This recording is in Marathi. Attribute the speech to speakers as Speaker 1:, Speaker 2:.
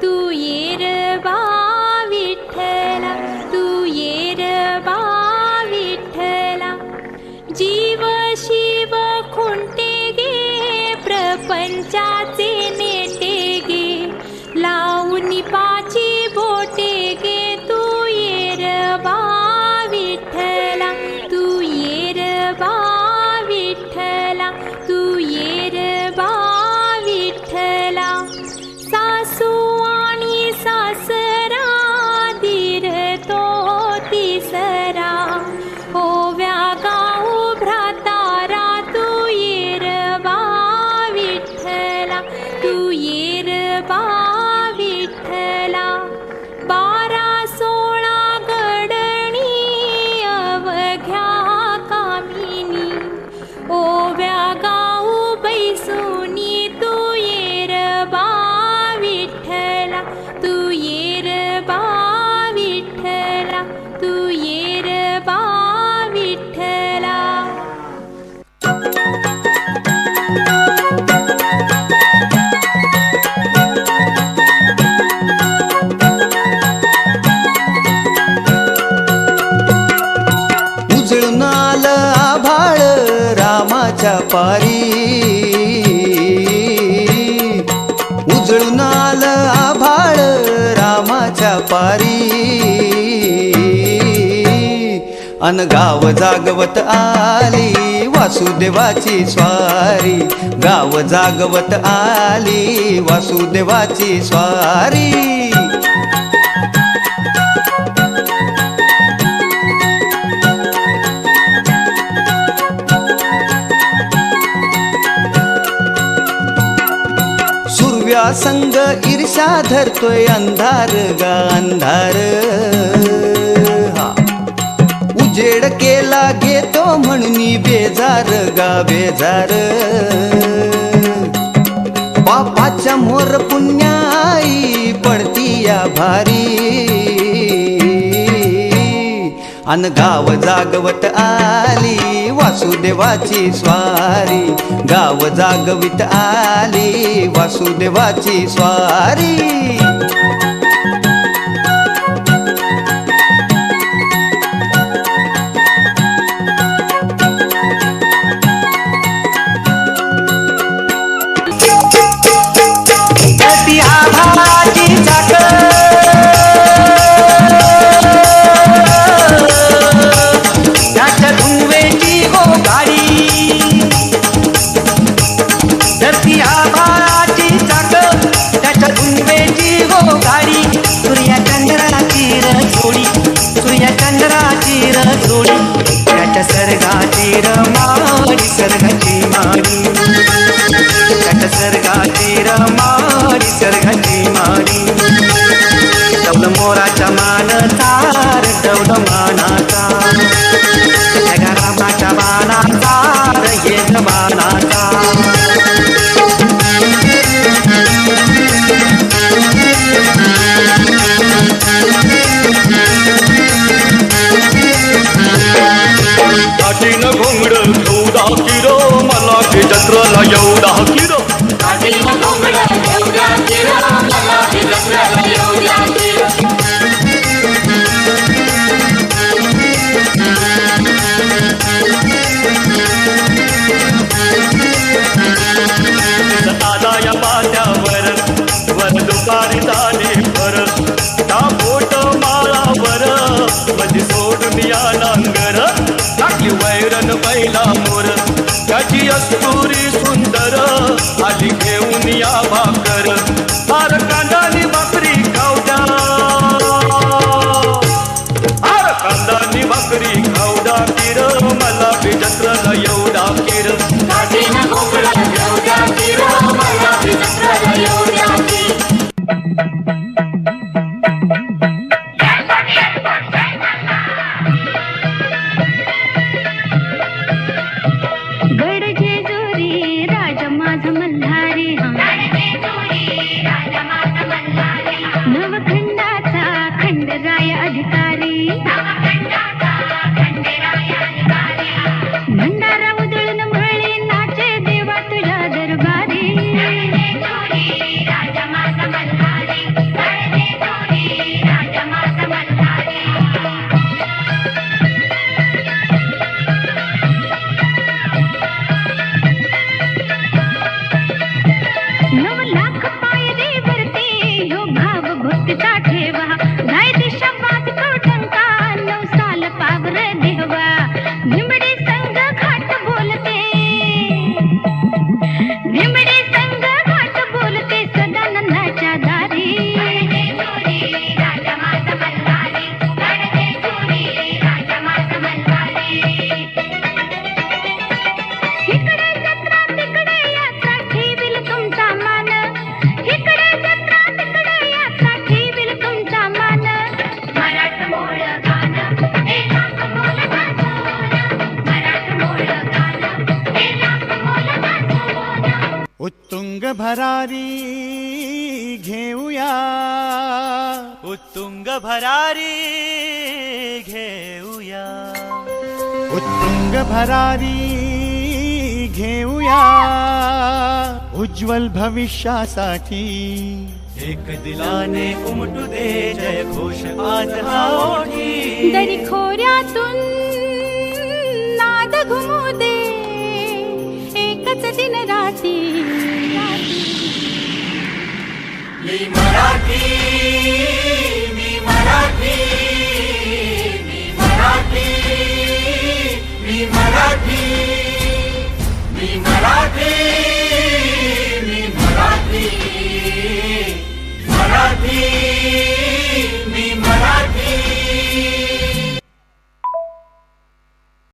Speaker 1: तू ये रे बा विठ्ठला, तू ये रे बा विठ्ठला. जीव शिव खुंटे गे प्रपंचाचे नेटे गे, लावून पाची बोटे गे. तू ये रे बा विठ्ठला, तू ये रे बा विठ्ठला, तू ये रे बा विठ्ठला. सासू आणि सासरा धीर तो तिसरा, ओव्या गाऊ भ्रातारा. तू ये रे बा विठ्ठला, तू ये रे बा विठ्ठला. 12-16 गडणी अवघ्या कामिनी, ओव्या गाऊ बैसुनी. तू ये रे बा विठ्ठला, तू ये रे बा विठ्ठला, तू ये रे बा विठ्ठला.
Speaker 2: उजळून आलं आभाळ रामाच्या पारी, उजळून आलं आभाळ रामाच्या पारी. अन गाव जागवत आली वासुदेवाची स्वारी, गाव जागवत आली वासुदेवाची स्वारी. सुरव्या संग ईर्षा धरतोय अंधार गा अंधार. उजेड केला घेतो म्हणून बेजार गा बेजार. पापाच्या मोर पुण्याई पडती या भारी. अन गाव जागवत आली वासुदेवाची स्वारी, गाव जागवित आली वासुदेवाची स्वारी.
Speaker 3: त्याच्या सर्गाची रमाडी सर्गाची माडी, त्याच्या सर्गाची रमाडी सर्गाची माडी. डवल मोराच्या मानचा रे डवल मानाचा, त्या रामाच्या बाणाचा रे येत बाणाचा.
Speaker 4: काठीनं घोंगड घेऊ दाखी र मला की जत्रेला येऊ दाखी र. काठीनं घोंगड घेऊ दाखी र मला की जत्रेला येऊ दाखी र. दादा या पात्यावर वर दुपारी झाली भर, त्या बोट माळावर मधी सोडून या नांगर. टाकली वैरण बैला मोर, त्याची अस्तुरी सुंदर आली घेऊन या भाकर. आर कांदानी भाकरी खाऊ द्या, आर कांदानी भाकरी खाऊ द्या किर मला बी जत्रेला येऊ द्या किर. काठीनं घोंगड घेऊ द्या किर मला बी जत्रेला येऊ द्या किर.
Speaker 1: नवखंडाचा खंडराय अधिकारी, भंडारा उधळून मळी नाचे देवा तुझ्या दरबारी.
Speaker 3: भरारी घेऊया,
Speaker 4: उत्तुंग भरारी घेऊया,
Speaker 3: उत्तुंग भरारी घेऊया, उज्ज्वल भविष्यासाठी.
Speaker 4: एक दिलाने उमटू दे जय घोष आज हा ओठी.
Speaker 1: दरी खोऱ्यातून नाद घुमू दे एकच दिन राती.
Speaker 4: मी मराठी